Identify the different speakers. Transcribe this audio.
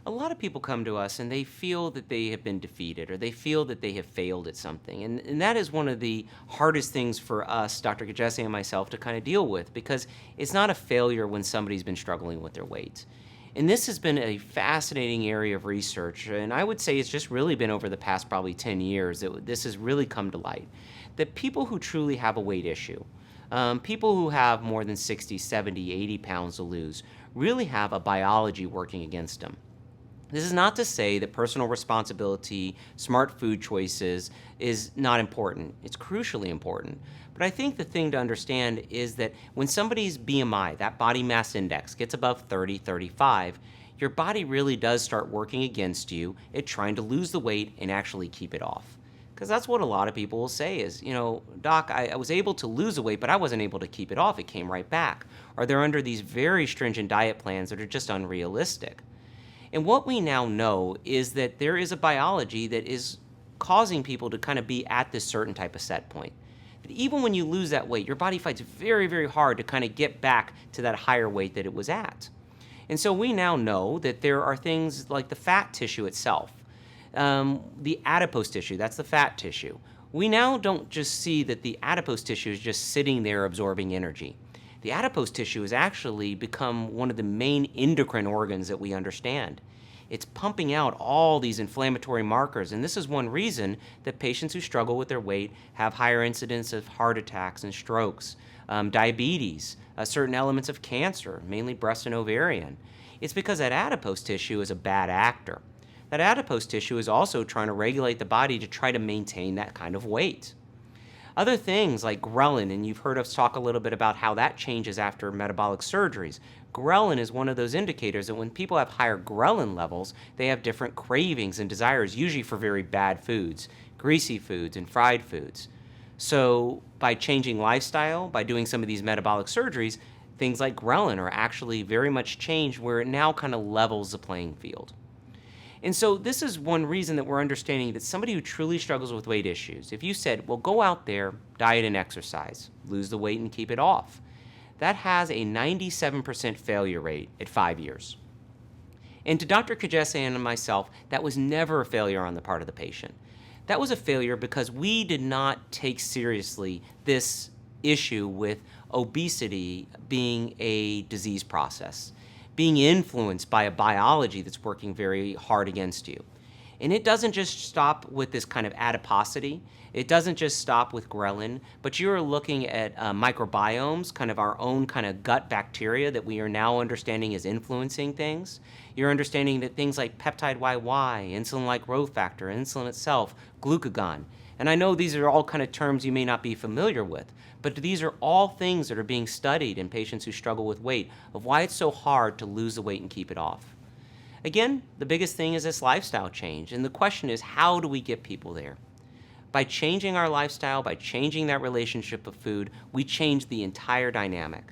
Speaker 1: A lot of people come to us and they feel that they have been defeated or they feel that they have failed at something. And that is one of the hardest things for us, Dr. Kajese and myself, to kind of deal with because it's not a failure when somebody's been struggling with their weight. And this has been a fascinating area of research. And I would say it's just really been over the past probably 10 years that this has really come to light. That people who truly have a weight issue, people who have more than 60, 70, 80 pounds to lose, really have a biology working against them. This is not to say that personal responsibility, smart food choices is not important. It's crucially important. But I think the thing to understand is that when somebody's BMI, that body mass index, gets above 30, 35, your body really does start working against you at trying to lose the weight and actually keep it off. Because that's what a lot of people will say is, doc, I was able to lose the weight, but I wasn't able to keep it off. It came right back. Or they're under these very stringent diet plans that are just unrealistic. And what we now know is that there is a biology that is causing people to kind of be at this certain type of set point. That even when you lose that weight, your body fights very, very hard to kind of get back to that higher weight that it was at. And so we now know that there are things like the fat tissue itself, the adipose tissue, that's the fat tissue. We now don't just see that the adipose tissue is just sitting there absorbing energy. The adipose tissue has actually become one of the main endocrine organs that we understand. It's pumping out all these inflammatory markers, and this is one reason that patients who struggle with their weight have higher incidence of heart attacks and strokes, diabetes, certain elements of cancer, mainly breast and ovarian. It's because that adipose tissue is a bad actor. That adipose tissue is also trying to regulate the body to try to maintain that kind of weight. Other things like ghrelin, and you've heard us talk a little bit about how that changes after metabolic surgeries. Ghrelin is one of those indicators that when people have higher ghrelin levels, they have different cravings and desires, usually for very bad foods, greasy foods and fried foods. So by changing lifestyle, by doing some of these metabolic surgeries, things like ghrelin are actually very much changed where it now kind of levels the playing field. And so this is one reason that we're understanding that somebody who truly struggles with weight issues, if you said, well, go out there, diet and exercise, lose the weight and keep it off, that has a 97% failure rate at 5 years. And to Dr. Kajese and myself, that was never a failure on the part of the patient. That was a failure because we did not take seriously this issue with obesity being a disease process, being influenced by a biology that's working very hard against you. And it doesn't just stop with this kind of adiposity. It doesn't just stop with ghrelin, but you're looking at microbiomes, kind of our own kind of gut bacteria that we are now understanding is influencing things. You're understanding that things like peptide YY, insulin-like growth factor, insulin itself, glucagon. And I know these are all kind of terms you may not be familiar with, but these are all things that are being studied in patients who struggle with weight, of why it's so hard to lose the weight and keep it off. Again, the biggest thing is this lifestyle change, and the question is, how do we get people there? By changing our lifestyle, by changing that relationship with food, we change the entire dynamic.